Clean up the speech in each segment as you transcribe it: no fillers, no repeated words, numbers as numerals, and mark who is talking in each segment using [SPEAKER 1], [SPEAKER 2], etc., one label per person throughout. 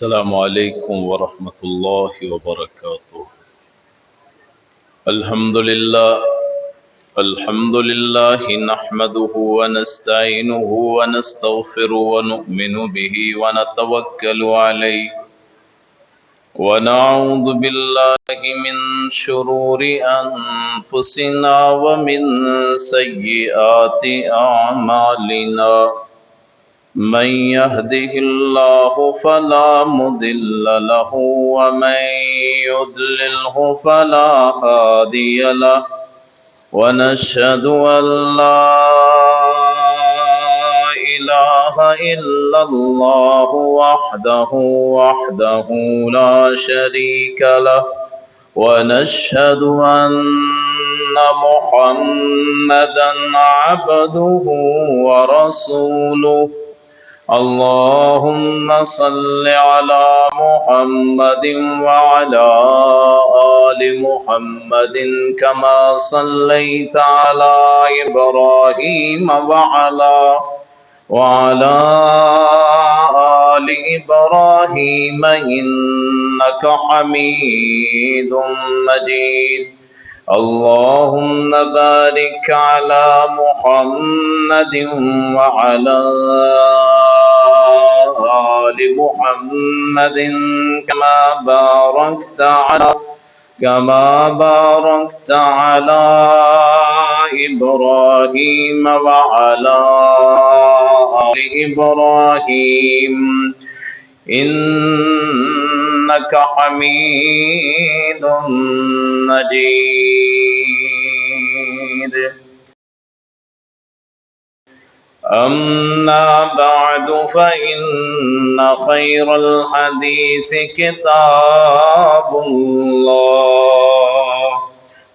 [SPEAKER 1] السلام عليكم ورحمة الله وبركاته. الحمد لله نحمده ونستعينه ونستغفره ونؤمن به ونتوكل عليه ونعوذ بالله من شرور أنفسنا ومن سيئات أعمالنا. من يهده الله فلا مضل له ومن يضلله فلا هادي له ونشهد أن لا إله إلا الله وحده لا شريك له ونشهد أن محمدا عبده ورسوله. اللهم صل على محمد وعلى آل محمد كما صليت على إبراهيم وعلى آل إبراهيم إنك حميد مجيد. اللهم بارك على محمد وعلى آل محمد كما باركت على إبراهيم وعلى آل إبراهيم إنك حميد مجيد. أما بعد فإن خير الحديث كتاب الله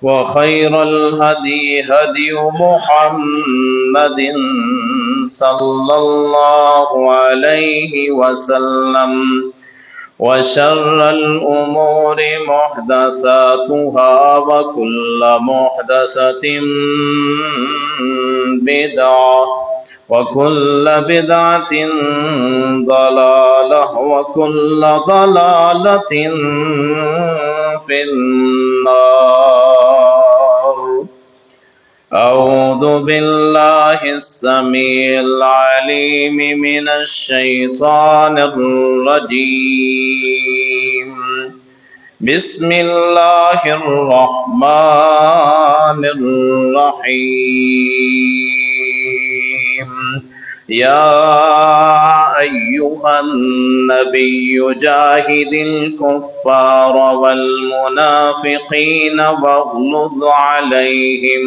[SPEAKER 1] وخير الهدي هدي محمد صلى الله عليه وسلم وشر الأمور محدثاتها وكل محدثة بدعة وكل بدعة ضلالة وكل ضلالة في النار. أعوذ بالله السميع العليم من الشيطان الرجيم. بسم الله الرحمن الرحيم. يا أيها النبي جاهد الكفار والمنافقين واغلظ عليهم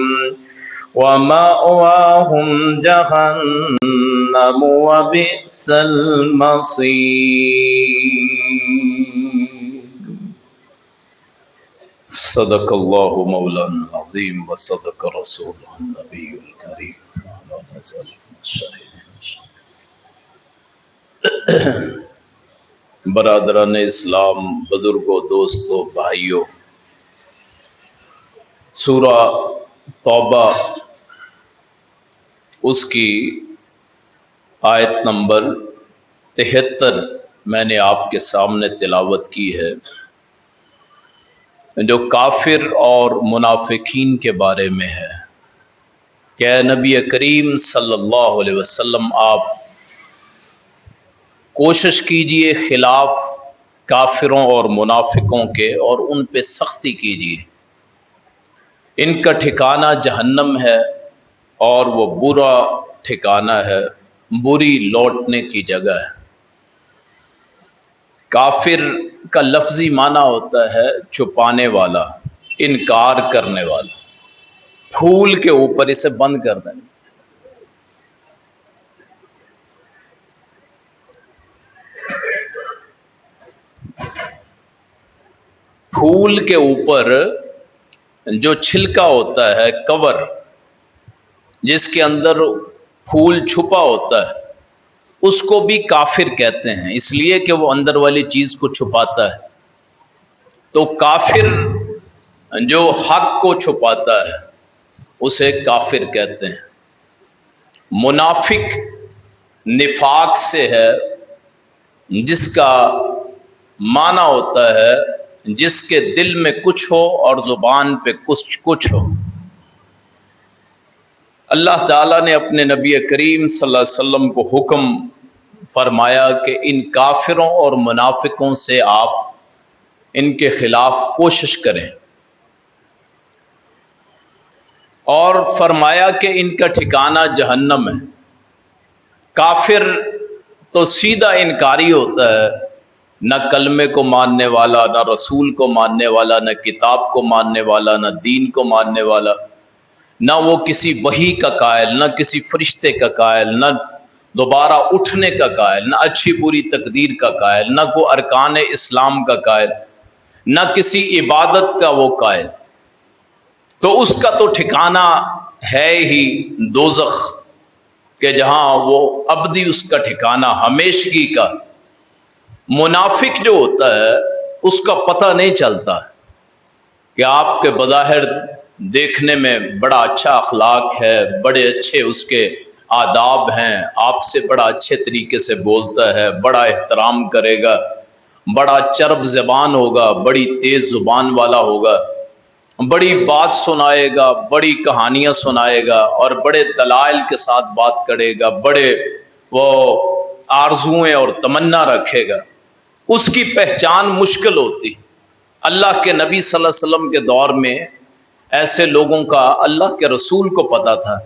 [SPEAKER 1] ومأواهم جهنم وبئس المصير. صدق الله مولانا العظيم وصدق رسوله النبي الكريم. برادران اسلام، بزرگوں، دوستوں، بھائیوں، سورہ توبہ اس کی آیت نمبر 73 میں نے آپ کے سامنے تلاوت کی ہے، جو کافر اور منافقین کے بارے میں ہے کہ اے نبی کریم صلی اللہ علیہ وسلم، آپ کوشش کیجئے خلاف کافروں اور منافقوں کے اور ان پہ سختی کیجئے. ان کا ٹھکانہ جہنم ہے اور وہ برا ٹھکانہ ہے، بری لوٹنے کی جگہ ہے. کافر کا لفظی معنی ہوتا ہے چھپانے والا، انکار کرنے والا. پھول کے اوپر اسے بند کر دیں. پھول کے اوپر جو چھلکا ہوتا ہے، کور جس کے اندر پھول چھپا ہوتا ہے، اس کو بھی کافر کہتے ہیں، اس لیے کہ وہ اندر والی چیز کو چھپاتا ہے. تو کافر جو حق کو چھپاتا ہے اسے کافر کہتے ہیں. منافق نفاق سے ہے، جس کا معنی ہوتا ہے جس کے دل میں کچھ ہو اور زبان پہ کچھ ہو. اللہ تعالیٰ نے اپنے نبی کریم صلی اللہ علیہ وسلم کو حکم فرمایا کہ ان کافروں اور منافقوں سے آپ ان کے خلاف کوشش کریں، اور فرمایا کہ ان کا ٹھکانہ جہنم ہے. کافر تو سیدھا انکاری ہوتا ہے، نہ کلمے کو ماننے والا، نہ رسول کو ماننے والا، نہ کتاب کو ماننے والا، نہ دین کو ماننے والا، نہ وہ کسی وحی کا قائل، نہ کسی فرشتے کا قائل، نہ دوبارہ اٹھنے کا قائل، نہ اچھی بری تقدیر کا قائل، نہ کوئی ارکان اسلام کا قائل، نہ کسی عبادت کا وہ قائل. تو اس کا تو ٹھکانہ ہے ہی دوزخ، کہ جہاں وہ ابدی اس کا ٹھکانہ ہمیشگی کا. منافق جو ہوتا ہے اس کا پتہ نہیں چلتا کہ آپ کے بظاہر دیکھنے میں بڑا اچھا اخلاق ہے، بڑے اچھے اس کے آداب ہیں، آپ سے بڑا اچھے طریقے سے بولتا ہے، بڑا احترام کرے گا، بڑا چرب زبان ہوگا، بڑی تیز زبان والا ہوگا، بڑی بات سنائے گا، بڑی کہانیاں سنائے گا، اور بڑے دلائل کے ساتھ بات کرے گا، بڑے وہ آرزوئیں اور تمنا رکھے گا. اس کی پہچان مشکل ہوتی. اللہ کے نبی صلی اللہ علیہ وسلم کے دور میں ایسے لوگوں کا اللہ کے رسول کو پتا تھا،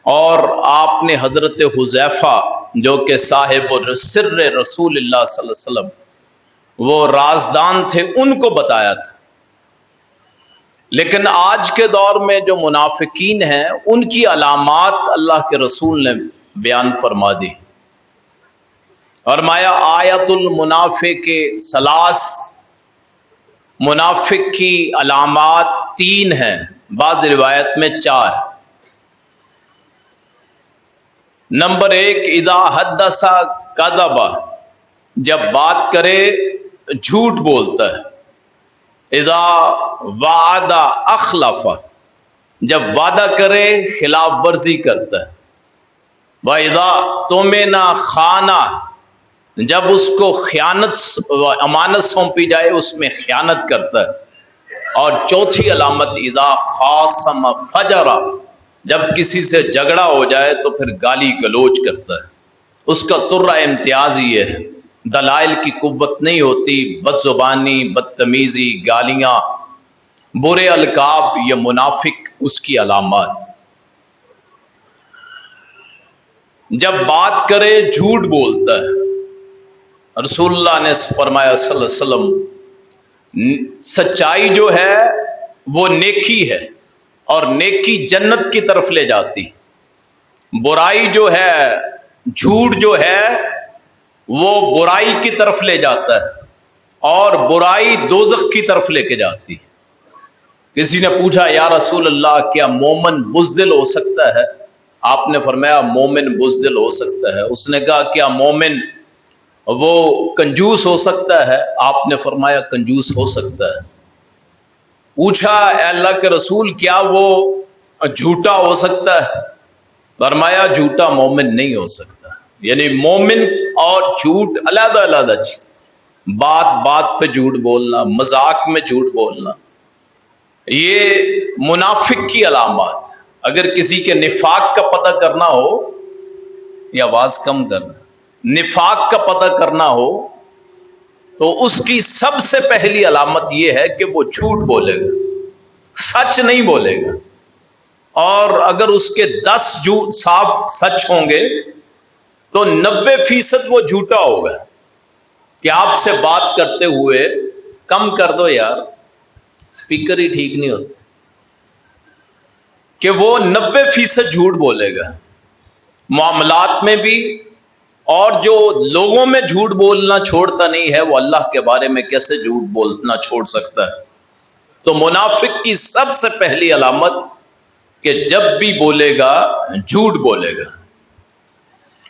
[SPEAKER 1] اور آپ نے حضرت حذیفہ جو کہ صاحب سر رسول اللہ صلی اللہ علیہ وسلم، وہ رازدان تھے، ان کو بتایا تھا. لیکن آج کے دور میں جو منافقین ہیں ان کی علامات اللہ کے رسول نے بیان فرما دی. فرمایا آیت المنافق ثلاث، منافق کی علامات 3 ہیں، بعض روایت میں 4. نمبر 1، اذا حدث کذب، جب بات کرے جھوٹ بولتا ہے. اذا وعد اخلف، جب وعدہ کرے خلاف ورزی کرتا ہے. وَإِذَا تُؤْمِنَ خَانَ، جب اس کو امانت سونپی جائے اس میں خیانت کرتا ہے. اور چوتھی علامت اذا خاصم فجر، جب کسی سے جھگڑا ہو جائے تو پھر گالی گلوچ کرتا ہے. اس کا طرہ امتیاز یہ ہے، دلائل کی قوت نہیں ہوتی، بد زبانی، بدتمیزی، گالیاں، برے القاب، یہ منافق اس کی علامات. جب بات کرے جھوٹ بولتا ہے. رسول اللہ نے فرمایا صلی اللہ علیہ وسلم، سچائی جو ہے وہ نیکی ہے اور نیکی جنت کی طرف لے جاتی. برائی جو ہے، جھوٹ جو ہے وہ برائی کی طرف لے جاتا ہے اور برائی دوزخ کی طرف لے کے جاتی. کسی نے پوچھا یا رسول اللہ کیا مومن بزدل ہو سکتا ہے؟ آپ نے فرمایا مومن بزدل ہو سکتا ہے. اس نے کہا کیا مومن وہ کنجوس ہو سکتا ہے؟ آپ نے فرمایا کنجوس ہو سکتا ہے. پوچھا اے اللہ کے رسول کیا وہ جھوٹا ہو سکتا ہے؟ فرمایا جھوٹا مومن نہیں ہو سکتا. یعنی مومن اور جھوٹ علیحدہ علیحدہ چیز. بات بات پہ جھوٹ بولنا، مذاق میں جھوٹ بولنا، یہ منافق کی علامات. اگر کسی کے نفاق کا پتہ کرنا ہو، یا آواز کم کرنا، نفاق کا پتہ کرنا ہو تو اس کی سب سے پہلی علامت یہ ہے کہ وہ جھوٹ بولے گا، سچ نہیں بولے گا. اور اگر اس کے 10 جھوٹ صاف سچ ہوں گے تو 90% وہ جھوٹا ہوگا. کہ آپ سے بات کرتے ہوئے کم کر دو یار، اسپیکر ہی ٹھیک نہیں ہوتا، کہ وہ 90% جھوٹ بولے گا معاملات میں بھی. اور جو لوگوں میں جھوٹ بولنا چھوڑتا نہیں ہے وہ اللہ کے بارے میں کیسے جھوٹ بولنا چھوڑ سکتا ہے؟ تو منافق کی سب سے پہلی علامت کہ جب بھی بولے گا جھوٹ بولے گا.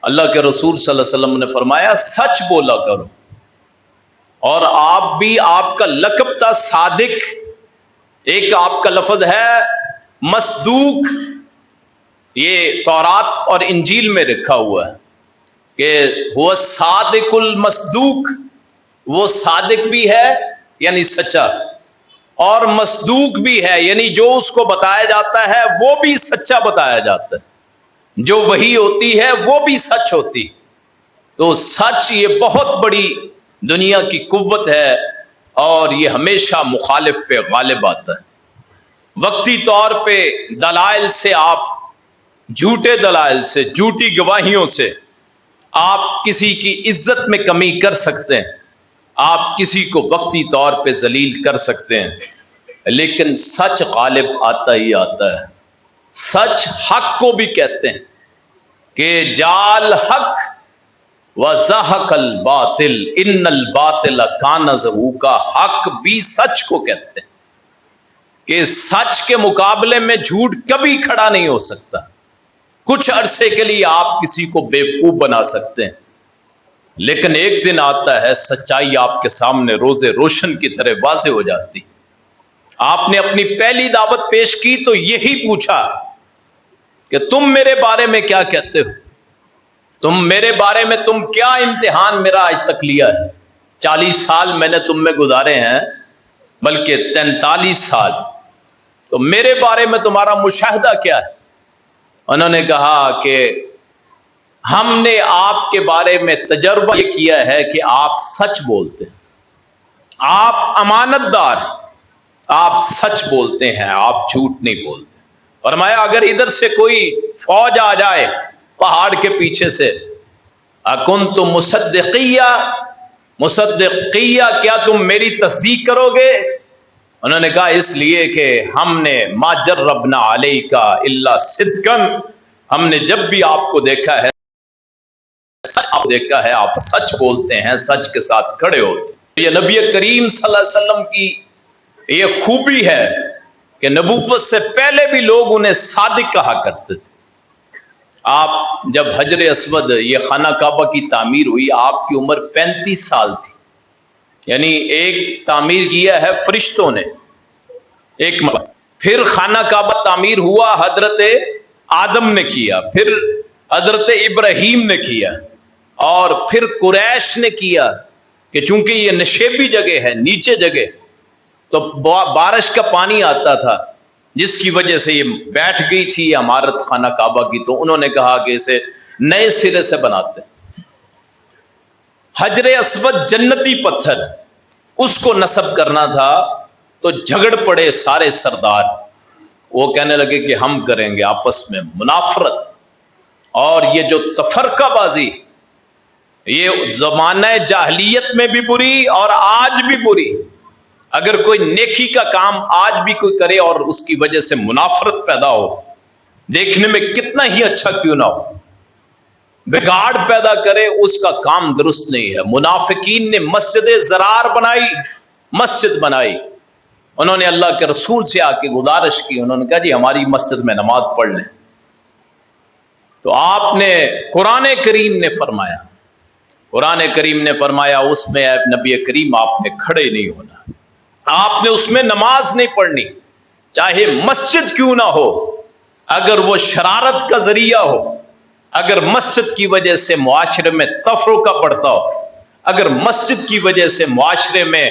[SPEAKER 1] اللہ کے رسول صلی اللہ علیہ وسلم نے فرمایا سچ بولا کرو. اور آپ بھی، آپ کا لقب تھا صادق. ایک آپ کا لفظ ہے مصدوق، یہ تورات اور انجیل میں رکھا ہوا ہے کہ وہ صادق المصدوق، وہ صادق بھی ہے یعنی سچا، اور مصدوق بھی ہے یعنی جو اس کو بتایا جاتا ہے وہ بھی سچا بتایا جاتا ہے. جو وحی ہوتی ہے وہ بھی سچ ہوتی. تو سچ یہ بہت بڑی دنیا کی قوت ہے اور یہ ہمیشہ مخالف پہ غالب آتا ہے. وقتی طور پہ دلائل سے، آپ جھوٹے دلائل سے، جھوٹی گواہیوں سے آپ کسی کی عزت میں کمی کر سکتے ہیں، آپ کسی کو وقتی طور پہ ذلیل کر سکتے ہیں، لیکن سچ غالب آتا ہی آتا ہے. سچ حق کو بھی کہتے ہیں کہ جال حق وزحق الباطل ان الباطل کان زہوقا. حق بھی سچ کو کہتے ہیں کہ سچ کے مقابلے میں جھوٹ کبھی کھڑا نہیں ہو سکتا. کچھ عرصے کے لیے آپ کسی کو بیوقوف بنا سکتے ہیں، لیکن ایک دن آتا ہے سچائی آپ کے سامنے روز روشن کی طرح واضح ہو جاتی. آپ نے اپنی پہلی دعوت پیش کی تو یہی پوچھا کہ تم میرے بارے میں کیا کہتے ہو، تم میرے بارے میں تم کیا امتحان میرا آج تک لیا ہے. 40 سال میں نے تم میں گزارے ہیں، بلکہ 43 سال. تو میرے بارے میں تمہارا مشاہدہ کیا ہے؟ انہوں نے کہا کہ ہم نے آپ کے بارے میں تجربہ یہ کیا ہے کہ آپ سچ بولتے ہیں، آپ امانت دار، آپ سچ بولتے ہیں، آپ جھوٹ نہیں بولتے. فرمایا اگر ادھر سے کوئی فوج آ جائے پہاڑ کے پیچھے سے، اکنتم مصدقیہ، کیا تم میری تصدیق کرو گے؟ انہوں نے کہا اس لیے کہ ہم نے ما جربنا علیک الا صدقا، ہم نے جب بھی آپ کو دیکھا ہے آپ سچ بولتے ہیں، سچ کے ساتھ کھڑے ہوتے ہیں۔ یہ نبی کریم صلی اللہ علیہ وسلم کی یہ خوبی ہے کہ نبوت سے پہلے بھی لوگ انہیں صادق کہا کرتے تھے۔ آپ جب حجر اسود یہ خانہ کعبہ کی تعمیر ہوئی، آپ کی عمر 35 سال تھی، یعنی ایک تعمیر کیا ہے فرشتوں نے ایک مرتبہ، پھر خانہ کعبہ تعمیر ہوا حضرت آدم نے کیا، پھر حضرت ابراہیم نے کیا، اور پھر قریش نے کیا کہ چونکہ یہ نشیبی جگہ ہے، نیچے جگہ، تو بارش کا پانی آتا تھا جس کی وجہ سے یہ بیٹھ گئی تھی یہ عمارت خانہ کعبہ کی، تو انہوں نے کہا کہ اسے نئے سرے سے بناتے۔ حجر اسود جنتی پتھر، اس کو نصب کرنا تھا تو جھگڑ پڑے سارے سردار، وہ کہنے لگے کہ ہم کریں گے، آپس میں منافرت، اور یہ جو تفرقہ بازی یہ زمانہ جاہلیت میں بھی بری اور آج بھی بری۔ اگر کوئی نیکی کا کام آج بھی کوئی کرے اور اس کی وجہ سے منافرت پیدا ہو، دیکھنے میں کتنا ہی اچھا کیوں نہ ہو، بگاڑ پیدا کرے، اس کا کام درست نہیں ہے۔ منافقین نے مسجد زرار بنائی، مسجد بنائی، انہوں نے اللہ کے رسول سے آ کے گزارش کی، انہوں نے کہا جی ہماری مسجد میں نماز پڑھ لیں، تو آپ نے قرآن کریم نے فرمایا، قرآن کریم نے فرمایا اس میں اے نبی کریم آپ نے کھڑے نہیں ہونا، آپ نے اس میں نماز نہیں پڑھنی، چاہے مسجد کیوں نہ ہو، اگر وہ شرارت کا ذریعہ ہو، اگر مسجد کی وجہ سے معاشرے میں تفرقہ پڑتا ہو، اگر مسجد کی وجہ سے معاشرے میں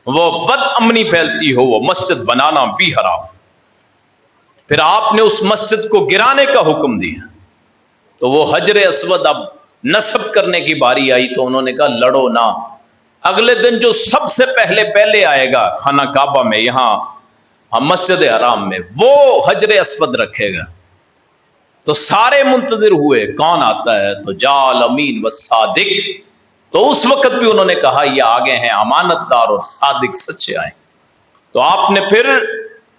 [SPEAKER 1] وہ بد امنی پھیلتی ہو، وہ مسجد بنانا بھی حرام۔ پھر آپ نے اس مسجد کو گرانے کا حکم دیا، تو وہ حجر اسود اب نصب کرنے کی باری آئی تو انہوں نے کہا لڑو نہ، اگلے دن جو سب سے پہلے آئے گا خانہ کعبہ میں، یہاں مسجد حرام میں، وہ حجر اسود رکھے گا۔ تو سارے منتظر ہوئے کون آتا ہے، تو جاء الامین والصادق، تو اس وقت بھی انہوں نے کہا یہ آگے ہیں امانت دار اور صادق، سچے آئے۔ تو آپ نے پھر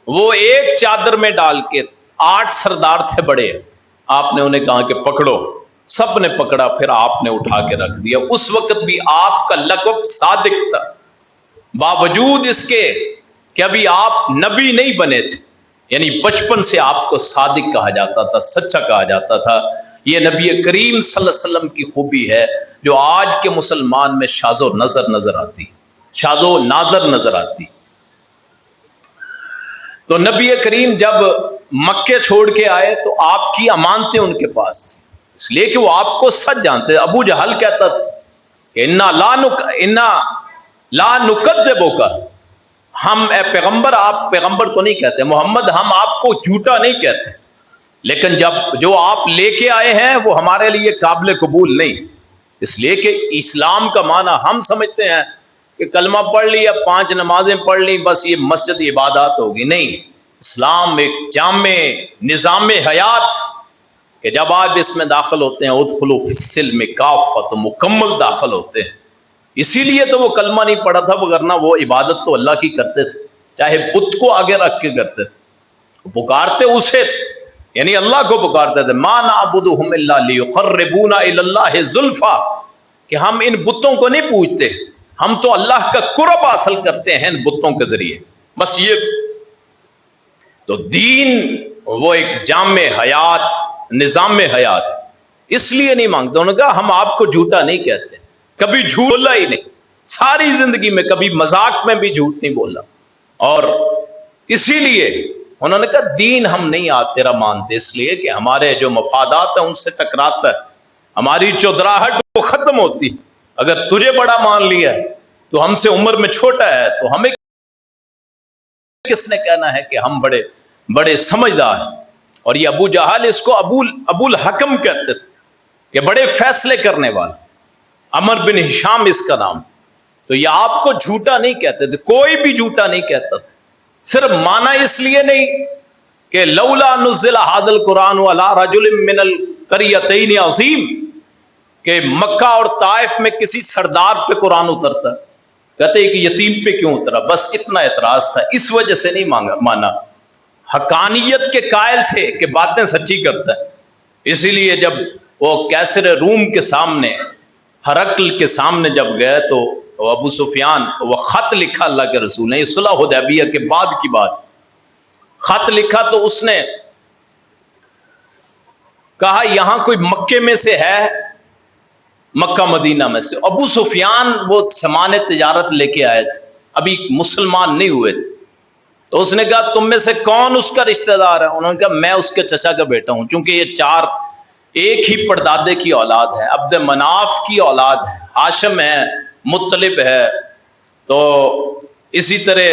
[SPEAKER 1] وہ ایک چادر میں ڈال کے 8 سردار تھے بڑے، آپ نے انہیں کہا کہ پکڑو، سب نے پکڑا، پھر آپ نے اٹھا کے رکھ دیا۔ اس وقت بھی آپ کا لقب صادق تھا، باوجود اس کے کہ ابھی آپ نبی نہیں بنے تھے، یعنی بچپن سے آپ کو صادق کہا جاتا تھا، سچا کہا جاتا تھا۔ یہ نبی کریم صلی اللہ علیہ وسلم کی خوبی ہے جو آج کے مسلمان میں شاذ و نظر نظر آتی، شاذ و نادر نظر آتی۔ تو نبی کریم جب مکے چھوڑ کے آئے تو آپ کی امانتیں ان کے پاس تھی، اس لیے کہ وہ آپ کو سچ جانتے۔ ابو جہل کہتا تھا کہ انا لا نکذبک، ہم اے پیغمبر، آپ پیغمبر تو نہیں کہتے محمد، ہم آپ کو جھوٹا نہیں کہتے، لیکن جو آپ لے کے آئے ہیں وہ ہمارے لیے قابل قبول نہیں، اس لیے کہ اسلام کا معنی ہم سمجھتے ہیں کہ کلمہ پڑھ لی، اب 5 نمازیں پڑھ لی، بس یہ مسجد عبادات ہوگی، نہیں۔ اسلام ایک جامع نظام حیات کہ جب آپ اس میں داخل ہوتے ہیں ادخلوا فی السلم کافہ، تو مکمل داخل ہوتے ہیں۔ اسی لیے تو وہ کلمہ نہیں پڑھا تھا، وگرنہ وہ عبادت تو اللہ کی کرتے تھے، چاہے بت کو آگے رکھ کے کرتے تھے، پکارتے اسے تھے، یعنی اللہ کو پکارتے تھے۔ ما نعبدہم الا لیقربونا الی اللہ زلفی، کہ ہم ان بتوں کو نہیں پوجتے، ہم تو اللہ کا قرب حاصل کرتے ہیں ان بتوں کے ذریعے، بس یہ تھے۔ تو دین وہ ایک جامع حیات، نظام حیات، اس لیے نہیں مانگتا۔ انہوں نے کہا ہم آپ کو جھوٹا نہیں کہتے، کبھی جھوٹ بولا ہی نہیں، ساری زندگی میں کبھی مذاق میں بھی جھوٹ نہیں بولا، اور اسی لیے انہوں نے کہا دین ہم نہیں تیرا مانتے، اس لیے کہ ہمارے جو مفادات ہیں ان سے ٹکراتا ہے، ہماری چودراہٹ وہ ختم ہوتی۔ اگر تجھے بڑا مان لیا تو ہم سے عمر میں چھوٹا ہے، تو ہمیں کس نے کہنا ہے کہ ہم بڑے سمجھدار ہیں۔ اور یہ ابو جہل اس کو ابو الحکم کہتے تھے کہ بڑے فیصلے کرنے والا، عمر بن ہشام اس کا نام۔ تو یہ آپ کو جھوٹا نہیں کہتے تھے، کوئی بھی جھوٹا نہیں کہتا تھا، صرف مانا اس لیے نہیں کہ لولا نزل ھذا القرآن علی رجل من القریتین عظیم، کہ مکہ اور طائف میں کسی سردار پہ قرآن اترتا، کہتے کہ یتیم پہ کیوں اترا، بس اتنا اعتراض تھا، اس وجہ سے نہیں مانا، حقانیت کے قائل تھے کہ باتیں سچی کرتا ہے، اسی لیے جب وہ کیسر روم کے سامنے، ہرقل کے سامنے جب گئے تو ابو سفیان، وہ خط لکھا اللہ کے رسول نے، یہ صلح حدیبیہ کے بعد کی بات، خط لکھا تو اس نے کہا یہاں کوئی مکے میں سے ہے، مکہ مدینہ میں سے. ابو سفیان وہ سامان تجارت لے کے آئے تھے، ابھی مسلمان نہیں ہوئے تھے، تو اس نے کہا تم میں سے کون اس کا رشتہ دار ہے؟ انہوں نے کہا میں اس کے چچا کا بیٹا ہوں، چونکہ یہ چار ایک ہی پردادے کی اولاد ہے، عبد مناف کی اولاد ہے، ہاشم ہے، مطلب ہے، تو اسی طرح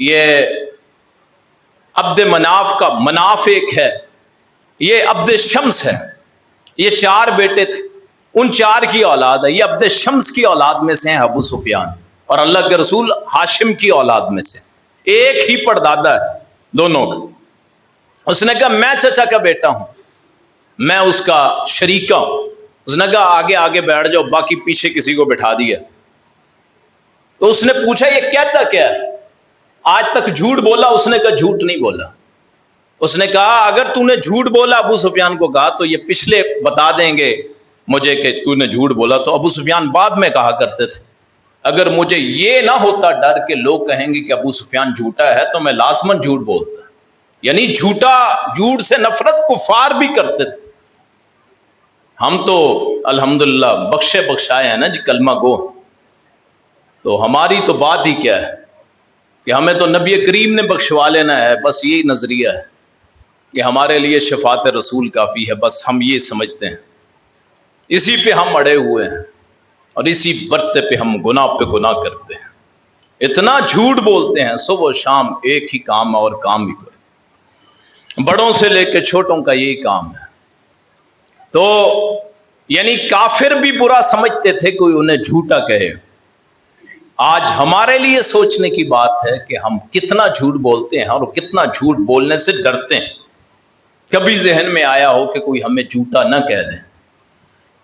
[SPEAKER 1] یہ عبد مناف کا مناف ایک ہے، یہ عبد شمس ہے، یہ چار بیٹے تھے، ان چار کی اولاد ہے، یہ عبد شمس کی اولاد میں سے ہیں ابو سفیان، اور اللہ کے رسول ہاشم کی اولاد میں سے، ایک ہی پردادا ہے دونوں کا. اس نے کہا میں چچا کا بیٹا ہوں، میں اس کا شریکہ ہوں. اس نے کہا آگے آگے بیٹھ جاؤ، باقی پیچھے کسی کو بٹھا دیا. تو اس نے پوچھا یہ کہتا کیا ہے، آج تک جھوٹ بولا؟ اس نے کہا جھوٹ نہیں بولا. اس نے کہا اگر تو نے جھوٹ بولا، ابو سفیان کو کہا، تو یہ پچھلے بتا دیں گے مجھے کہ تو نے جھوٹ بولا. تو ابو سفیان بعد میں کہا کرتے تھے اگر مجھے یہ نہ ہوتا ڈر کہ لوگ کہیں گے کہ ابو سفیان جھوٹا ہے تو میں لازماً جھوٹ بولتا. یعنی جھوٹ سے نفرت کفار بھی کرتے تھے. ہم تو الحمدللہ بخشے بخشائے ہیں نا جی، کلمہ گو، تو ہماری تو بات ہی کیا ہے کہ ہمیں تو نبی کریم نے بخشوا لینا ہے، بس یہی نظریہ ہے کہ ہمارے لیے شفاعت رسول کافی ہے، بس ہم یہ سمجھتے ہیں، اسی پہ ہم اڑے ہوئے ہیں اور اسی برتے پہ ہم گناہ پہ گناہ کرتے ہیں. اتنا جھوٹ بولتے ہیں، صبح و شام ایک ہی کام اور کام ہی کرے، بڑوں سے لے کے چھوٹوں کا یہی کام ہے. تو یعنی کافر بھی برا سمجھتے تھے کوئی انہیں جھوٹا کہے. آج ہمارے لیے سوچنے کی بات ہے کہ ہم کتنا جھوٹ بولتے ہیں اور کتنا جھوٹ بولنے سے ڈرتے ہیں. کبھی ذہن میں آیا ہو کہ کوئی ہمیں جھوٹا نہ کہہ دے؟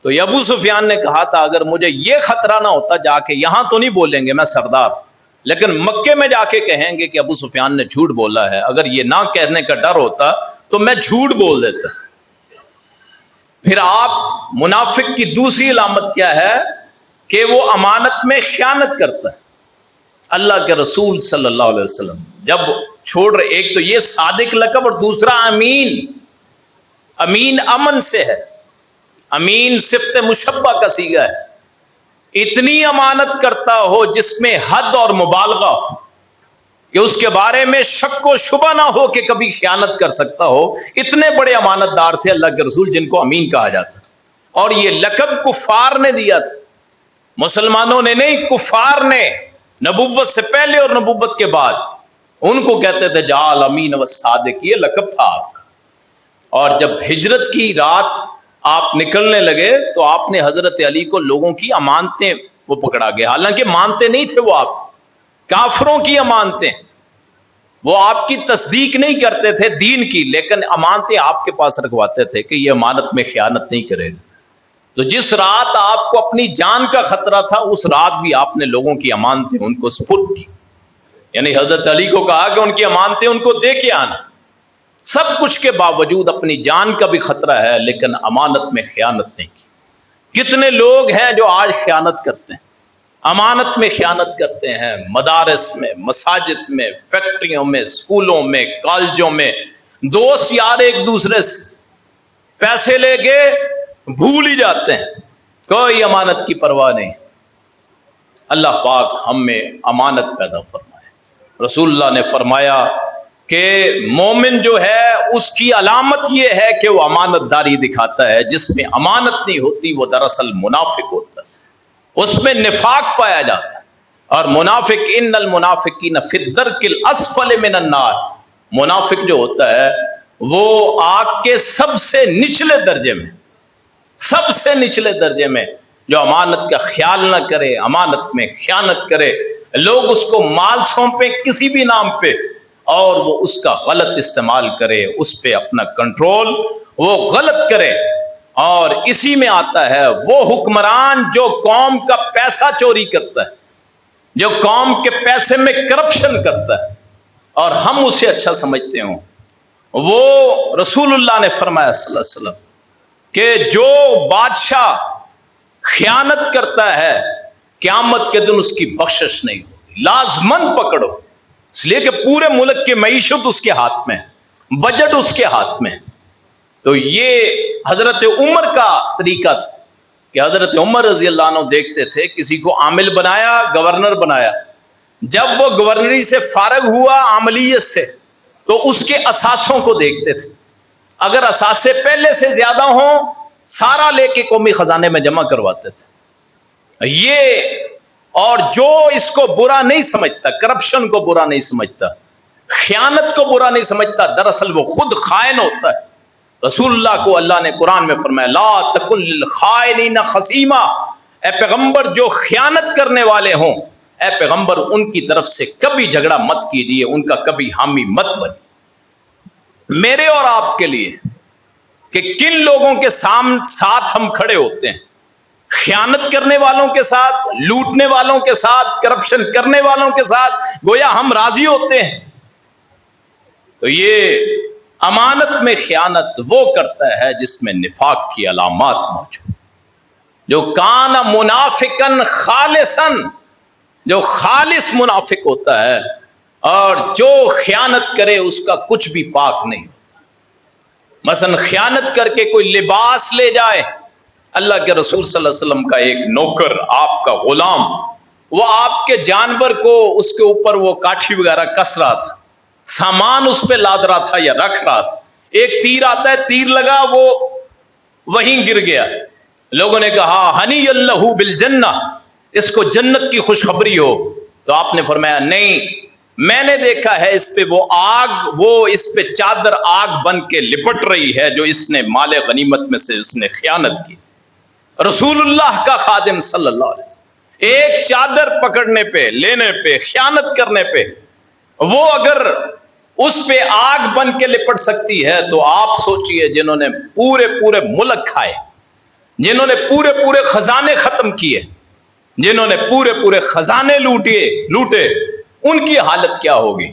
[SPEAKER 1] تو ابو سفیان نے کہا تھا اگر مجھے یہ خطرہ نہ ہوتا، جا کے یہاں تو نہیں بولیں گے میں سردار، لیکن مکے میں جا کے کہیں گے کہ ابو سفیان نے جھوٹ بولا ہے، اگر یہ نہ کہنے کا ڈر ہوتا تو میں جھوٹ بول دیتا. پھر آپ منافق کی دوسری علامت کیا ہے کہ وہ امانت میں خیانت کرتا ہے. اللہ کے رسول صلی اللہ علیہ وسلم جب چھوڑ رہے، ایک تو یہ صادق لقب اور دوسرا امین. امین امن سے ہے، امین صفت مشبہ کا صیغہ ہے. اتنی امانت کرتا ہو جس میں حد اور مبالغہ ہو، کہ اس کے بارے میں شک و شبہ نہ ہو کہ کبھی خیانت کر سکتا ہو. اتنے بڑے امانت دار تھے اللہ کے رسول جن کو امین کہا جاتا. اور یہ لقب کفار نے دیا تھا، مسلمانوں نے نہیں، کفار نے، نبوت سے پہلے اور نبوت کے بعد. ان کو کہتے تھے جعل امین و صادق، یہ لقب تھا آپ کا. اور جب ہجرت کی رات آپ نکلنے لگے تو آپ نے حضرت علی کو لوگوں کی امانتیں وہ پکڑا گیا، حالانکہ مانتے نہیں تھے وہ، آپ کافروں کی امانتیں، وہ آپ کی تصدیق نہیں کرتے تھے دین کی، لیکن امانتیں آپ کے پاس رکھواتے تھے کہ یہ امانت میں خیانت نہیں کرے گا. تو جس رات آپ کو اپنی جان کا خطرہ تھا، اس رات بھی آپ نے لوگوں کی امانتیں ان کو سپرد کی. یعنی حضرت علی کو کہا کہ ان کی امانتیں ان کو دے کے آنا. سب کچھ کے باوجود اپنی جان کا بھی خطرہ ہے لیکن امانت میں خیانت نہیں کی. کتنے لوگ ہیں جو آج خیانت کرتے ہیں، امانت میں خیانت کرتے ہیں، مدارس میں، مساجد میں، فیکٹریوں میں، اسکولوں میں، کالجوں میں. دوست یار ایک دوسرے سے پیسے لے کے بھول ہی جاتے ہیں، کوئی امانت کی پرواہ نہیں. اللہ پاک ہم میں امانت پیدا فرمائے. رسول اللہ نے فرمایا کہ مومن جو ہے اس کی علامت یہ ہے کہ وہ امانت داری دکھاتا ہے. جس میں امانت نہیں ہوتی وہ دراصل منافق ہوتا ہے، اس میں نفاق پایا جاتا ہے. اور منافق، ان المنافقین فی الدرک الاسفل من النار، منافق جو ہوتا ہے وہ آگ کے سب سے نچلے درجے میں، سب سے نچلے درجے میں، جو امانت کا خیال نہ کرے، امانت میں خیانت کرے، لوگ اس کو مال سونپے کسی بھی نام پہ اور وہ اس کا غلط استعمال کرے، اس پہ اپنا کنٹرول وہ غلط کرے. اور اسی میں آتا ہے وہ حکمران جو قوم کا پیسہ چوری کرتا ہے، جو قوم کے پیسے میں کرپشن کرتا ہے اور ہم اسے اچھا سمجھتے ہوں، وہ رسول اللہ نے فرمایا صلی اللہ علیہ وسلم کہ جو بادشاہ خیانت کرتا ہے قیامت کے دن اس کی بخشش نہیں ہوگی، لازمن پکڑو، اس لیے کہ پورے ملک کی معیشت اس کے ہاتھ میں ہے، بجٹ اس کے ہاتھ میں ہے۔ تو یہ حضرت عمر کا طریقہ تھا کہ حضرت عمر رضی اللہ عنہ دیکھتے تھے کسی کو عامل بنایا، گورنر بنایا، جب وہ گورنری سے فارغ ہوا عملیت سے تو اس کے اثاثوں کو دیکھتے تھے، اگر اثاثے پہلے سے زیادہ ہوں سارا لے کے قومی خزانے میں جمع کرواتے تھے۔ یہ اور جو اس کو برا نہیں سمجھتا، کرپشن کو برا نہیں سمجھتا، خیانت کو برا نہیں سمجھتا، دراصل وہ خود خائن ہوتا ہے۔ رسول اللہ کو اللہ نے قرآن میں فرمایا لا تکن للخائنین خصیما، اے پیغمبر جو خیانت کرنے والے ہوں، اے پیغمبر ان کی طرف سے کبھی جھگڑا مت کیجئے، ان کا کبھی حامی مت بنیے۔ میرے اور آپ کے لیے کہ کن لوگوں کے ساتھ ہم کھڑے ہوتے ہیں، خیانت کرنے والوں کے ساتھ، لوٹنے والوں کے ساتھ، کرپشن کرنے والوں کے ساتھ گویا ہم راضی ہوتے ہیں۔ تو یہ امانت میں خیانت وہ کرتا ہے جس میں نفاق کی علامات موجود، جو کان منافقن خالصن، جو خالص منافق ہوتا ہے، اور جو خیانت کرے اس کا کچھ بھی پاک نہیں ہوتا۔ مثلا خیانت کر کے کوئی لباس لے جائے، اللہ کے رسول صلی اللہ علیہ وسلم کا ایک نوکر، آپ کا غلام، وہ آپ کے جانور کو اس کے اوپر وہ کاٹھی وغیرہ کس رہا تھا، سامان اس پہ لاد رہا تھا یا رکھ رہا تھا، ایک تیر آتا ہے، تیر لگا، وہ وہیں گر گیا۔ لوگوں نے کہا ہنی اللہ بالجنہ، اس کو جنت کی خوشخبری ہو، تو آپ نے فرمایا نہیں، میں نے دیکھا ہے اس پہ وہ آگ، وہ اس پہ چادر آگ بن کے لپٹ رہی ہے جو اس نے مال غنیمت میں سے اس نے خیانت کی۔ رسول اللہ کا خادم صلی اللہ علیہ وسلم ایک چادر پکڑنے پہ، لینے پہ، خیانت کرنے پہ، وہ اگر اس پہ آگ بن کے لپٹ سکتی ہے تو آپ سوچئے جنہوں نے پورے پورے ملک کھائے، جنہوں نے پورے پورے خزانے ختم کیے، جنہوں نے پورے پورے خزانے لوٹے، ان کی حالت کیا ہوگی؟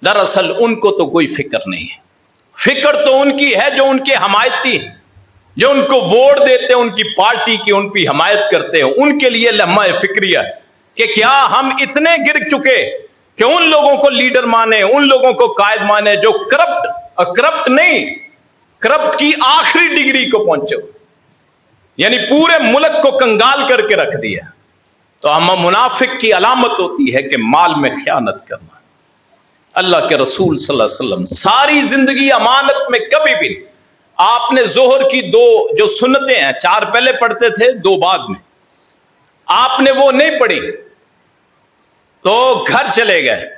[SPEAKER 1] دراصل ان کو تو کوئی فکر نہیں ہے، فکر تو ان کی ہے جو ان کے حمایتی، جو ان کو ووٹ دیتے ہیں، ان کی پارٹی کی ان کی حمایت کرتے ہیں، ان کے لیے لمحہ فکریہ کہ کیا ہم اتنے گر چکے کہ ان لوگوں کو لیڈر مانے، ان لوگوں کو قائد مانے جو کرپٹ نہیں، کرپٹ کی آخری ڈگری کو پہنچے، یعنی پورے ملک کو کنگال کر کے رکھ دیا۔ تو ہم منافق کی علامت ہوتی ہے کہ مال میں خیانت کرنا۔ اللہ کے رسول صلی اللہ علیہ وسلم ساری زندگی امانت میں کبھی بھی نہیں۔ آپ نے ظہر کی 2 جو سنتیں ہیں، 4 پہلے پڑھتے تھے، 2 بعد میں، آپ نے وہ نہیں پڑھی تو گھر چلے گئے،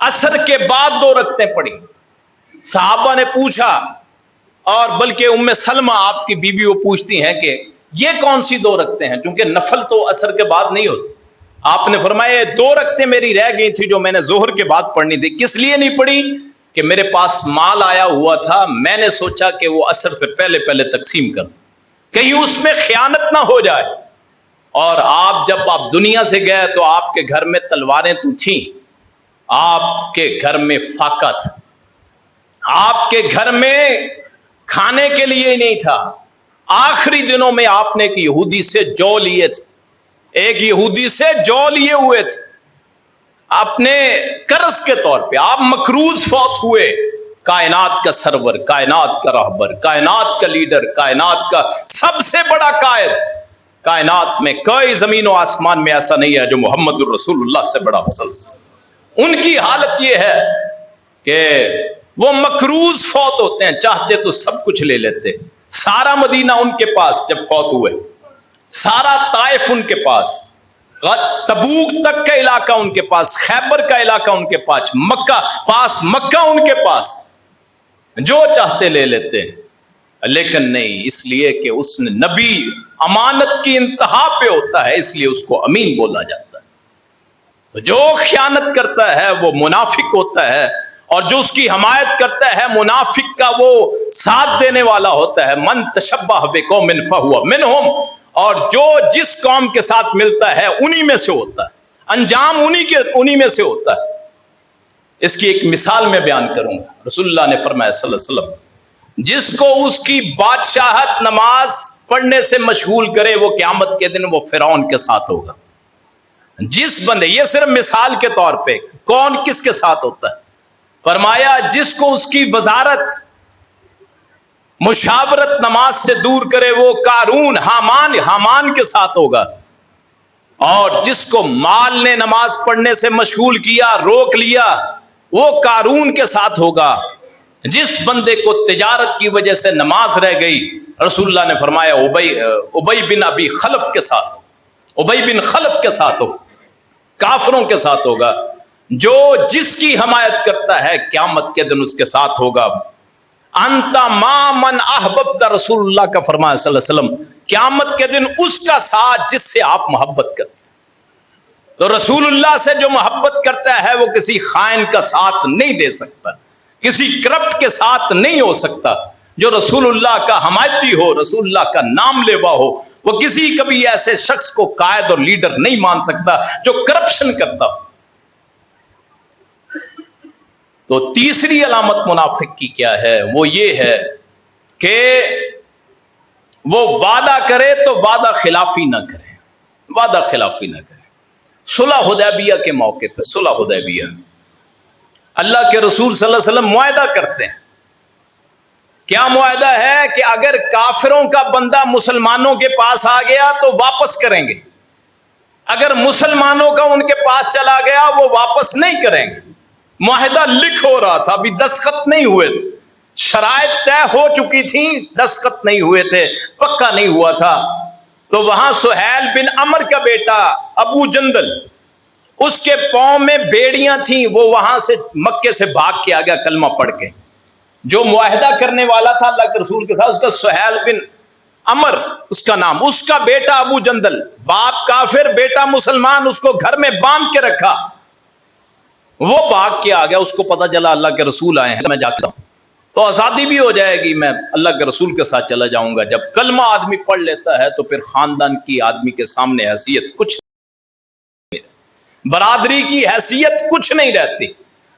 [SPEAKER 1] عصر کے بعد 2 رکعتیں پڑھی۔ صحابہ نے پوچھا، اور بلکہ ام سلمہ آپ کی بیوی وہ پوچھتی ہیں کہ یہ کون سی 2 رکعتیں ہیں، چونکہ نفل تو عصر کے بعد نہیں ہوتی۔ آپ نے فرمایا 2 رکعتیں میری رہ گئی تھی جو میں نے ظہر کے بعد پڑھنی تھی۔ کس لیے نہیں پڑھی؟ کہ میرے پاس مال آیا ہوا تھا، میں نے سوچا کہ وہ عصر سے پہلے تقسیم کر، کہیں اس میں خیانت نہ ہو جائے۔ اور جب آپ دنیا سے گئے تو آپ کے گھر میں تلواریں تو تھیں، آپ کے گھر میں فاقہ تھا، آپ کے گھر میں کھانے کے لیے ہی نہیں تھا۔ آخری دنوں میں آپ نے ایک یہودی سے جو لیے تھے، ایک یہودی سے جو لیے ہوئے تھے اپنے قرض کے طور پہ، آپ مقروض فوت ہوئے۔ کائنات کا سرور، کائنات کا رہبر، کائنات کا لیڈر، کائنات کا سب سے بڑا قائد، کائنات میں کوئی زمین و آسمان میں ایسا نہیں ہے جو محمد الرسول اللہ سے بڑا افضل۔ ان کی حالت یہ ہے کہ وہ مقروض فوت ہوتے ہیں، چاہتے تو سب کچھ لے لیتے، سارا مدینہ ان کے پاس جب فوت ہوئے، سارا طائف ان کے پاس، تبوک تک کا علاقہ ان کے پاس، خیبر کا علاقہ ان کے پاس، مکہ ان کے پاس، جو چاہتے لے لیتے، لیکن نہیں، اس لیے کہ اس نے نبی امانت کی انتہا پہ ہوتا ہے، اس لیے اس کو امین بولا جاتا ہے۔ تو جو خیانت کرتا ہے وہ منافق ہوتا ہے، اور جو اس کی حمایت کرتا ہے منافق کا وہ ساتھ دینے والا ہوتا ہے۔ من تشبہ بقوم فہو منہم، اور جو جس قوم کے ساتھ ملتا ہے انہی میں سے ہوتا ہے، انجام انہی میں سے ہوتا ہے۔ اس کی ایک مثال میں بیان کروں گا۔ رسول اللہ نے فرمایا صلی اللہ علیہ وسلم، جس کو اس کی بادشاہت نماز پڑھنے سے مشغول کرے وہ قیامت کے دن وہ فرعون کے ساتھ ہوگا۔ جس بندے، یہ صرف مثال کے طور پہ، کون کس کے ساتھ ہوتا ہے؟ فرمایا جس کو اس کی وزارت مشاورت نماز سے دور کرے وہ قارون حامان کے ساتھ ہوگا، اور جس کو مال نے نماز پڑھنے سے مشغول کیا، روک لیا، وہ قارون کے ساتھ ہوگا۔ جس بندے کو تجارت کی وجہ سے نماز رہ گئی، رسول اللہ نے فرمایا ابی بن ابی خلف کے ساتھ، ابی بن خلف کے ساتھ ہو، کافروں کے ساتھ ہوگا۔ جو جس کی حمایت کرتا ہے قیامت کے دن اس کے ساتھ ہوگا۔ انت ما من احببت، رسول اللہ کا فرمایا صلی اللہ علیہ وسلم، قیامت کے دن اس کا ساتھ جس سے آپ محبت کرتے ہیں۔ تو رسول اللہ سے جو محبت کرتا ہے وہ کسی خائن کا ساتھ نہیں دے سکتا، کسی کرپٹ کے ساتھ نہیں ہو سکتا۔ جو رسول اللہ کا حمایتی ہو، رسول اللہ کا نام لیوا ہو، وہ کسی کبھی ایسے شخص کو قائد اور لیڈر نہیں مان سکتا جو کرپشن کرتا ہو۔ تو تیسری علامت منافق کی کیا ہے؟ وہ یہ ہے کہ وہ وعدہ کرے تو وعدہ خلافی نہ کرے، وعدہ خلافی نہ کرے۔ صلح حدیبیہ کے موقع پہ، صلح حدیبیہ، اللہ کے رسول صلی اللہ علیہ وسلم معاہدہ کرتے ہیں۔ کیا معاہدہ ہے؟ کہ اگر کافروں کا بندہ مسلمانوں کے پاس آ گیا تو واپس کریں گے، اگر مسلمانوں کا ان کے پاس چلا گیا وہ واپس نہیں کریں گے۔ معاہدہ لکھ ہو رہا تھا، ابھی دستخط نہیں ہوئے تھے، شرائط طے ہو چکی تھیں، دستخط نہیں ہوئے تھے، پکا نہیں ہوا تھا۔ تو وہاں سہیل بن عمر کا بیٹا ابو جندل، اس کے پاؤں میں بیڑیاں تھیں، وہ وہاں سے مکے سے بھاگ کے آ گیا کلمہ پڑھ کے۔ جو معاہدہ کرنے والا تھا اللہ کے رسول کے ساتھ، اس کا سہیل بن عمر اس کا نام، اس کا بیٹا ابو جندل، باپ کافر بیٹا مسلمان، اس کو گھر میں باندھ کے رکھا۔ وہ بھاگ کے آ گیا، اس کو پتا چلا اللہ کے رسول آئے ہیں، میں جاتا ہوں تو آزادی بھی ہو جائے گی، میں اللہ کے رسول کے ساتھ چلا جاؤں گا۔ جب کلمہ آدمی پڑھ لیتا ہے تو پھر خاندان کی آدمی کے سامنے حیثیت کچھ نہیں، برادری کی حیثیت کچھ نہیں رہتی،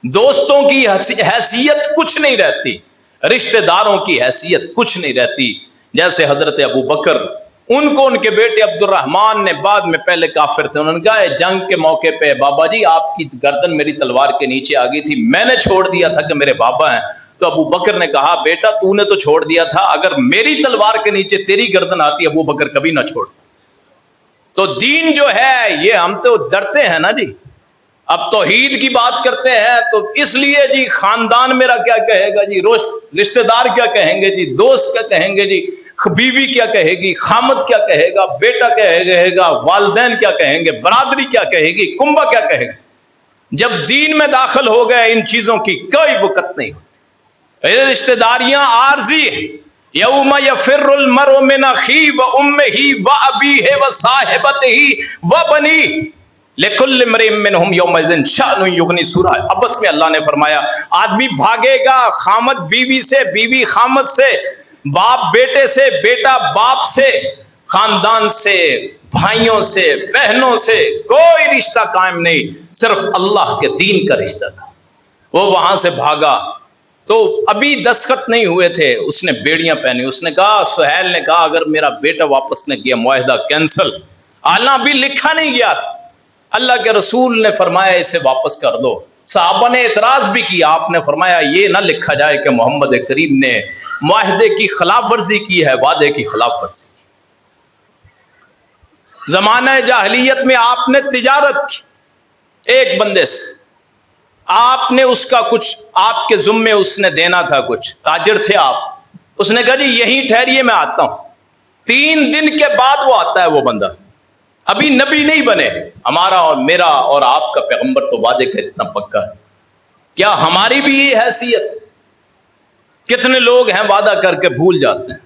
[SPEAKER 1] دوستوں کی حیثیت کچھ نہیں رہتی، رشتہ داروں کی حیثیت کچھ نہیں رہتی۔ جیسے حضرت ابو بکر، ان کو ان کے بیٹے عبد الرحمن نے، بعد میں پہلے کافر تھے، انہوں نے کہا جنگ کے موقع پہ بابا جی آپ کی گردن میری تلوار کے نیچے آ گئی تھی، میں نے چھوڑ دیا تھا کہ میرے بابا ہیں۔ تو ابو بکر نے کہا بیٹا تو نے تو چھوڑ دیا تھا، اگر میری تلوار کے نیچے تیری گردن آتی ابو بکر کبھی نہ چھوڑ۔ تو دین جو ہے یہ ہم تو ڈرتے ہیں نا جی، اب توحید کی بات کرتے ہیں تو اس لیے جی خاندان میرا کیا کہے گا جی، رشتہ دار کیا کہیں گے جی، دوست کیا کہیں گے جی، بیوی کیا کہے گی، خامد کیا کہے گا، بیٹا کیا کہے گا، والدین کیا کہیں گے، برادری کیا کہے گی، کنبہ کیا کہے گا۔ جب دین میں داخل ہو گئے ان چیزوں کی کوئی وقت نہیں ہوتی۔ رشتہ داریاں عارضی ہیں۔ یوم یفر المرء من اخیہ وامہ وابیہ وصاحبتہ وبنیہ لکل امرئ منہم یومئذ شأن یغنی، سورہ عبس میں اللہ نے فرمایا آدمی بھاگے گا خامد بیوی سے، بیوی خامد سے، باپ بیٹے سے، بیٹا باپ سے، خاندان سے، بھائیوں سے، بہنوں سے، کوئی رشتہ قائم نہیں، صرف اللہ کے دین کا رشتہ تھا۔ وہ وہاں سے بھاگا تو ابھی دستخط نہیں ہوئے تھے، اس نے بیڑیاں پہنی، اس نے کہا، سہیل نے کہا اگر میرا بیٹا واپس نہ کیا معاہدہ کینسل، حالانکہ ابھی لکھا نہیں گیا تھا۔ اللہ کے رسول نے فرمایا اسے واپس کر دو۔ صحابہ نے اعتراض بھی کیا، آپ نے فرمایا یہ نہ لکھا جائے کہ محمد کریم نے معاہدے کی خلاف ورزی کی ہے، وعدے کی خلاف ورزی کی۔ زمانہ جاہلیت میں آپ نے تجارت کی ایک بندے سے، آپ نے اس کا کچھ آپ کے ذمے اس نے دینا تھا، کچھ تاجر تھے آپ، اس نے کہا جی یہیں ٹھہریے میں آتا ہوں۔ 3 دن کے بعد وہ آتا ہے، وہ بندہ ابھی نبی نہیں بنے، ہمارا اور میرا اور آپ کا پیغمبر تو وعدے کا اتنا پکا ہے، کیا ہماری بھی یہ حیثیت؟ کتنے لوگ ہیں وعدہ کر کے بھول جاتے ہیں۔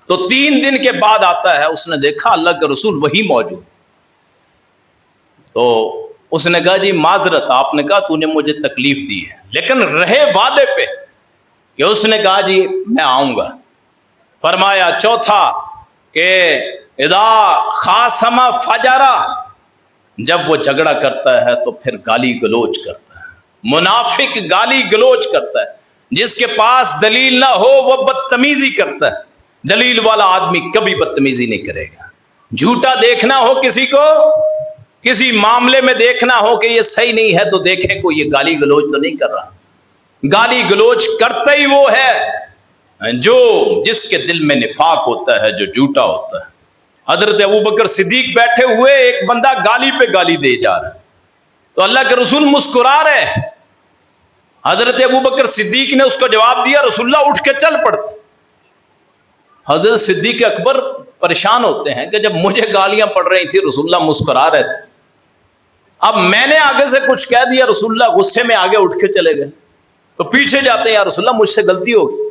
[SPEAKER 1] تو 3 دن کے بعد آتا ہے، اس نے دیکھا اللہ کے رسول وہی موجود، تو اس نے کہا جی معذرت، آپ نے کہا تو نے مجھے تکلیف دی ہے، لیکن رہے وعدے پہ کہ اس نے کہا جی میں آؤں گا۔ فرمایا چوتھا کہ اذا خاصم فجرا، جب وہ جھگڑا کرتا ہے تو پھر گالی گلوچ کرتا ہے۔ منافق گالی گلوچ کرتا ہے، جس کے پاس دلیل نہ ہو وہ بدتمیزی کرتا ہے، دلیل والا آدمی کبھی بدتمیزی نہیں کرے گا۔ جھوٹا دیکھنا ہو کسی کو، کسی معاملے میں دیکھنا ہو کہ یہ صحیح نہیں ہے، تو دیکھیں کو یہ گالی گلوچ تو نہیں کر رہا۔ گالی گلوچ کرتا ہی وہ ہے جو جس کے دل میں نفاق ہوتا ہے، جو جھوٹا ہوتا ہے۔ حضرت ابوبکر صدیق بیٹھے ہوئے، ایک بندہ گالی پہ گالی دے جا رہا ہے، تو اللہ کے رسول مسکرا رہے ہیں۔ حضرت ابوبکر صدیق نے اس کو جواب دیا، رسول اللہ اٹھ کے چل پڑتے۔ حضرت صدیق اکبر پریشان ہوتے ہیں کہ جب مجھے گالیاں پڑ رہی تھی رسول اللہ مسکرا رہے تھے، اب میں نے آگے سے کچھ کہہ دیا، رسول اللہ غصے میں آگے اٹھ کے چلے گئے، تو پیچھے جاتے ہیں، یا رسول اللہ مجھ سے غلطی ہوگی۔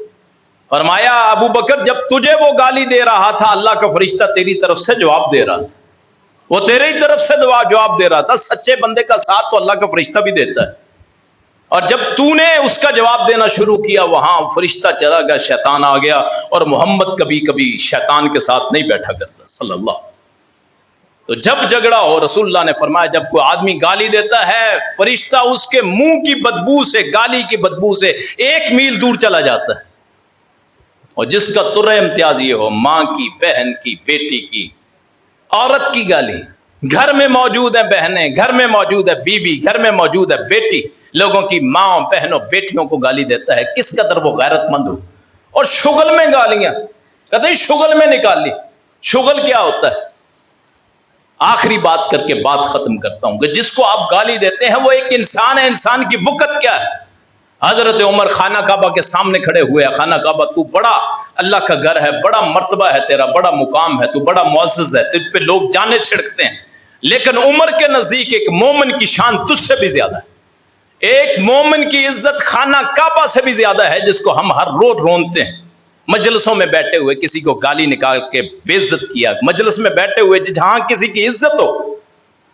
[SPEAKER 1] فرمایا ابو بکر جب تجھے وہ گالی دے رہا تھا اللہ کا فرشتہ تیری طرف سے جواب دے رہا تھا، وہ تیرے ہی طرف سے جواب دے رہا تھا۔ سچے بندے کا ساتھ تو اللہ کا فرشتہ بھی دیتا ہے، اور جب تو نے اس کا جواب دینا شروع کیا وہاں فرشتہ چلا گیا، شیطان آ گیا، اور محمد کبھی کبھی شیطان کے ساتھ نہیں بیٹھا کرتا صلی اللہ علیہ وسلم۔ تو جب جھگڑا ہو، رسول اللہ نے فرمایا جب کوئی آدمی گالی دیتا ہے فرشتہ اس کے منہ کی بدبو سے، گالی کی بدبو سے 1 میل دور چلا جاتا ہے، اور جس کا ترہ امتیاز یہ ہو، ماں کی، بہن کی، بیٹی کی، عورت کی گالی، گھر میں موجود ہیں بہنیں، گھر میں موجود ہے بیوی، گھر میں موجود ہے بیٹی، لوگوں کی ماں بہنوں بیٹیوں کو گالی دیتا ہے، کس قدر وہ غیرت مند ہو۔ اور شغل میں گالیاں، کہتے ہیں شغل میں نکال لی۔ شغل کیا ہوتا ہے؟ آخری بات کر کے بات ختم کرتا ہوں کہ جس کو آپ گالی دیتے ہیں وہ ایک انسان ہے، انسان کی وقت کیا ہے؟ حضرت عمر خانہ کعبہ کے سامنے کھڑے ہوئے، خانہ کعبہ تو بڑا اللہ کا گھر ہے، بڑا مرتبہ ہے تیرا، بڑا مقام ہے، تو بڑا معزز ہے، تجھ پہ لوگ جانے چھڑکتے ہیں، لیکن عمر کے نزدیک ایک مومن کی شان تجھ سے بھی زیادہ ہے، ایک مومن کی عزت خانہ کعبہ سے بھی زیادہ ہے، جس کو ہم ہر روز رونتے ہیں۔ مجلسوں میں بیٹھے ہوئے کسی کو گالی نکال کے بے عزت کیا، مجلس میں بیٹھے ہوئے جہاں کسی کی عزت ہو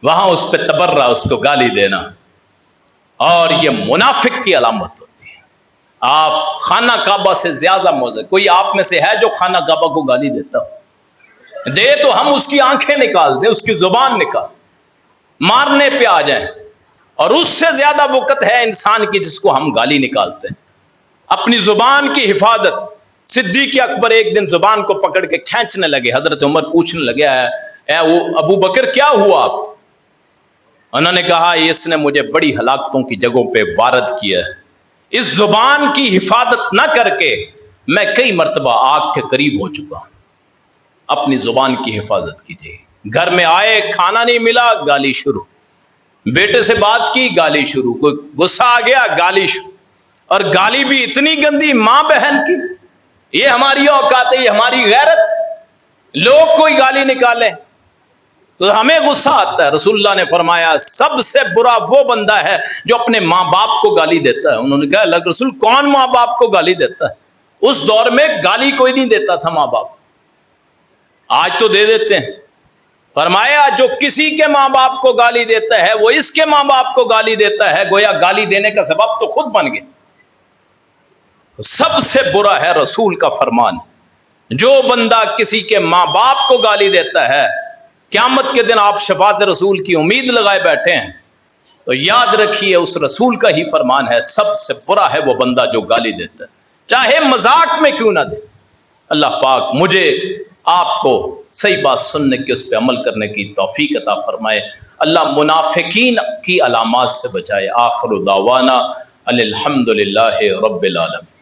[SPEAKER 1] وہاں اس پہ تبرہ، اس کو گالی دینا، اور یہ منافق کی علامت ہوتی ہے۔ آپ خانہ کعبہ سے زیادہ موزے، کوئی آپ میں سے ہے جو خانہ کعبہ کو گالی دیتا ہو؟ دے تو ہم اس کی آنکھیں نکال دیں، اس کی زبان نکال، مارنے پہ آ جائیں، اور اس سے زیادہ وقت ہے انسان کی جس کو ہم گالی نکالتے ہیں۔ اپنی زبان کی حفاظت۔ صدیق اکبر ایک دن زبان کو پکڑ کے کھینچنے لگے، حضرت عمر پوچھنے لگے اے ابو بکر کیا ہوا آپ؟ انہوں نے کہا اس نے مجھے بڑی ہلاکتوں کی جگہوں پہ وارد کیا ہے، اس زبان کی حفاظت نہ کر کے میں کئی مرتبہ آگ کے قریب ہو چکا ہوں۔ اپنی زبان کی حفاظت کیجیے۔ گھر میں آئے کھانا نہیں ملا، گالی شروع، بیٹے سے بات کی گالی شروع، کوئی غصہ آ گیا گالی شروع، اور گالی بھی اتنی گندی ماں بہن کی۔ یہ ہماری اوقات ہے، یہ ہماری غیرت۔ لوگ کوئی گالی نکالے تو ہمیں غصہ آتا ہے۔ رسول اللہ نے فرمایا سب سے برا وہ بندہ ہے جو اپنے ماں باپ کو گالی دیتا ہے۔ انہوں نے کہا اللہ کے رسول کون ماں باپ کو گالی دیتا ہے؟ اس دور میں گالی کوئی نہیں دیتا تھا ماں باپ، آج تو دے دیتے ہیں۔ فرمایا جو کسی کے ماں باپ کو گالی دیتا ہے وہ اس کے ماں باپ کو گالی دیتا ہے، گویا گالی دینے کا سبب تو خود بن گیا۔ سب سے برا ہے رسول کا فرمان، جو بندہ کسی کے ماں باپ کو گالی دیتا ہے، قیامت کے دن آپ شفاعت رسول کی امید لگائے بیٹھے ہیں، تو یاد رکھیے اس رسول کا ہی فرمان ہے سب سے برا ہے وہ بندہ جو گالی دیتا ہے، چاہے مذاق میں کیوں نہ دے۔ اللہ پاک مجھے آپ کو صحیح بات سننے کی، اس پہ عمل کرنے کی توفیق عطا فرمائے۔ اللہ منافقین کی علامات سے بچائے۔ آخر دعوانا الحمدللہ رب العالمین۔